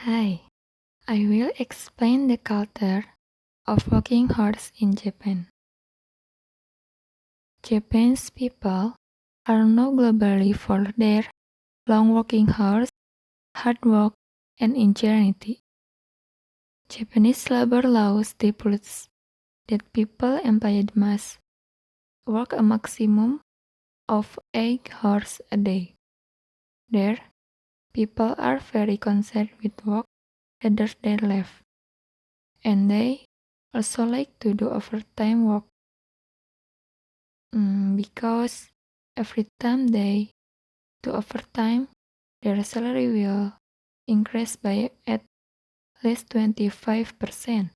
Hi, I will explain the culture of working hours in Japan. Japanese people are known globally for their long working hours, hard work, and ingenuity. Japanese labor law stipulates that people employed must work a maximum of 8 hours a day. There, people are very concerned with work rather than life, and they also like to do overtime work because every time they do overtime, their salary will increase by at least 25%.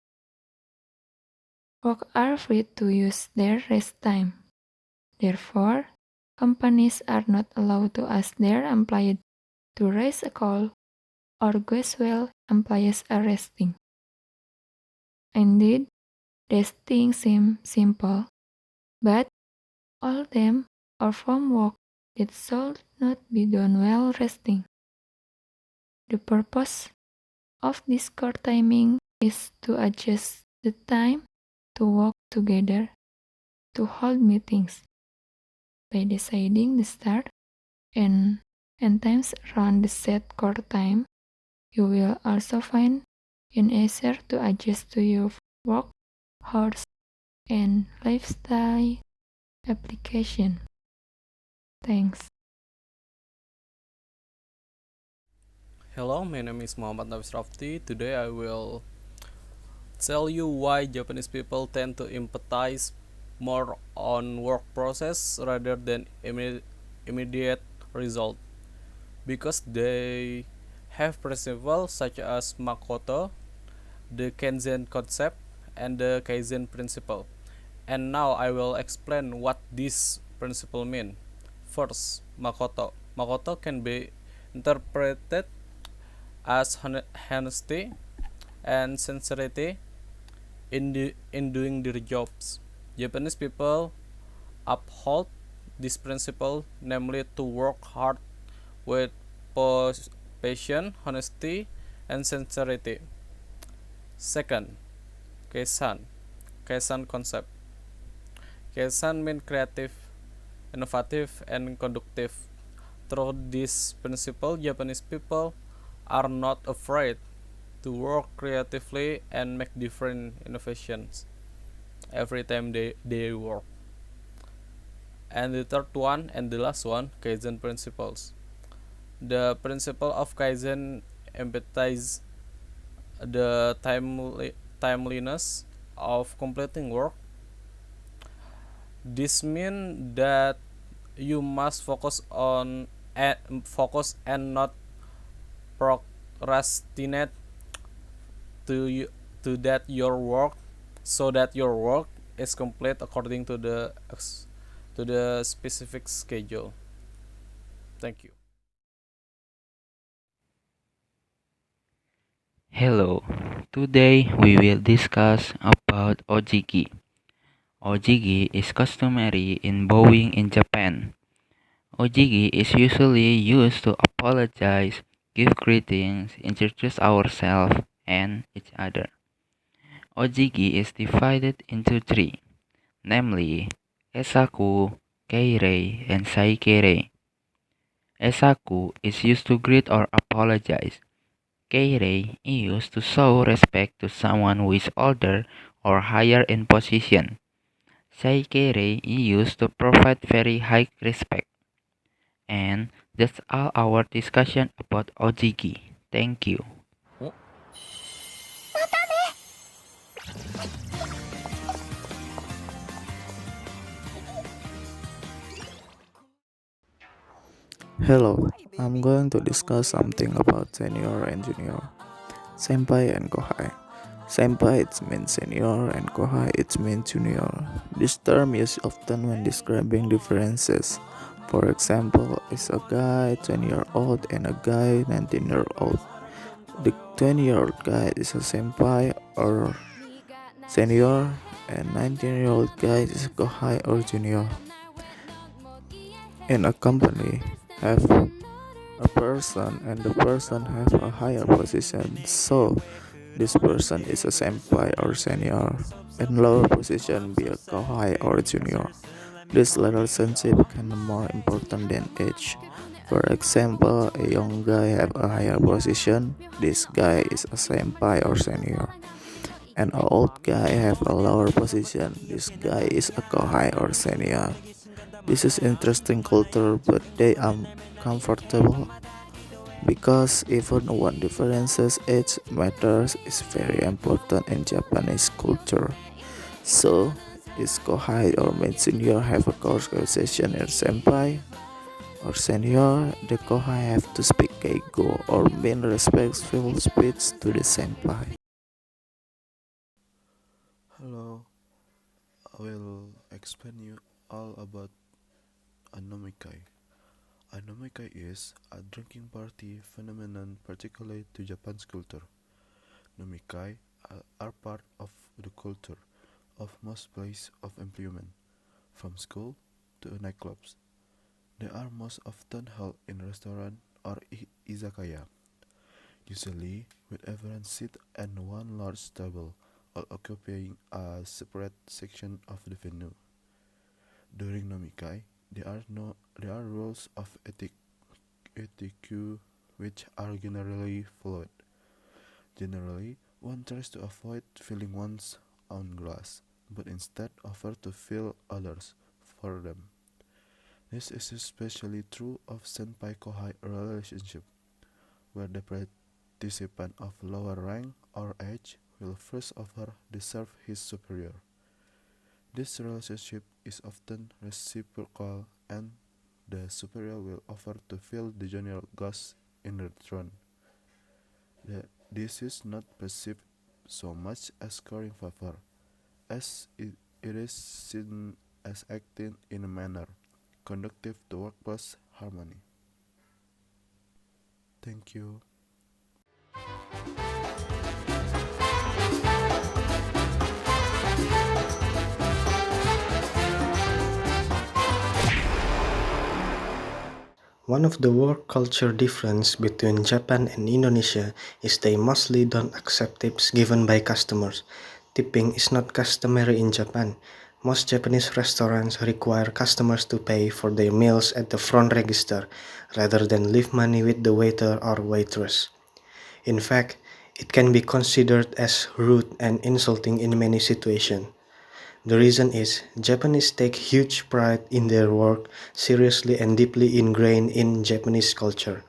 Workers are free to use their rest time. Therefore, companies are not allowed to ask their employees to raise a call or guess while employees are resting. Indeed, these things seem simple, but all them are from work that should not be done while resting. The purpose of this core timing is to adjust the time to work together to hold meetings. By deciding the start and end times around the set core time, you will also find it easier to adjust to your work hours and lifestyle application. Thanks. Hello, my name is Napiz R. Today I will tell you why Japanese people tend to empathize more on work process rather than immediate result. Because they have principles such as Makoto, the Kenzen concept, and the Kaizen principle. And now I will explain what these principles mean. First, Makoto. Makoto can be interpreted as honesty and sincerity in doing their jobs. Japanese people uphold this principle, namely to work hard with passion, honesty, and sincerity. Second, Kaizen. Kaizen concept. Kaizen means creative, innovative, and conductive. Through this principle, Japanese people are not afraid to work creatively and make different innovations every time they work. And the third one and the last one, Kaizen principles. The principle of Kaizen emphasizes the timeliness of completing work. This means that you must focus and not procrastinate to that your work so that your work is complete according to the specific schedule. Thank you. Hello, today we will discuss about ojiki. Ojiki is customary in bowing in Japan. Ojiki is usually used to apologize, give greetings, introduce ourselves and each other. Ojiki is divided into three, namely Esaku, Keirei, and Saikere. Esaku is used to greet or apologize. Keirei is used to show respect to someone who is older or higher in position. Saikere is used to provide very high respect. And that's all our discussion about ojiki. Thank you. Hello, I'm going to discuss something about senior and junior, senpai and kohai. Senpai it means senior and kohai it means junior. This term is often when describing differences. For example, is a guy 20-year-old and a guy 19-year-old. The 20-year-old guy is a senpai or senior and 19-year-old guy is a kohai or junior. In a company, have a person and the person have a higher position, so this person is a senpai or senior, and lower position be a kohai or junior. This relationship can be more important than age. For example, a young guy have a higher position, this guy is a senpai or senior. And an old guy have a lower position, this guy is a kohai or senior. This is interesting culture, but they are comfortable because even one differences age matters is very important in Japanese culture. So, is kohai or mid senior have a conversation in senpai or senior? The kohai have to speak keigo or mean respectful speech to the senpai. Hello, I will explain you all about anomikai. Anomikai is a drinking party phenomenon particular to Japan's culture. Nomikai are part of the culture of most places of employment, from school to nightclubs. They are most often held in restaurants or izakaya, usually with everyone sit at one large table, all occupying a separate section of the venue. During nomikai, there are rules of etiquette which are generally followed. Generally, one tries to avoid filling one's own glass, but instead offer to fill others for them. This is especially true of senpai-kohai relationship, where the participant of lower rank or age will first offer to serve his superior. This relationship is often reciprocal, and the superior will offer to fill the junior glass in return. This is not perceived so much as scoring favor, as it is seen as acting in a manner conducive to workplace harmony. Thank you. One of the work culture difference between Japan and Indonesia is they mostly don't accept tips given by customers. Tipping is not customary in Japan. Most Japanese restaurants require customers to pay for their meals at the front register rather than leave money with the waiter or waitress. In fact, it can be considered as rude and insulting in many situations. The reason is Japanese take huge pride in their work, seriously and deeply ingrained in Japanese culture.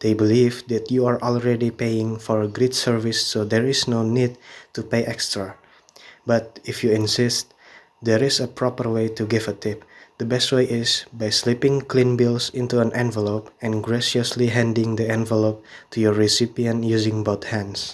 They believe that you are already paying for a great service, so there is no need to pay extra. But if you insist, there is a proper way to give a tip. The best way is by slipping clean bills into an envelope and graciously handing the envelope to your recipient using both hands.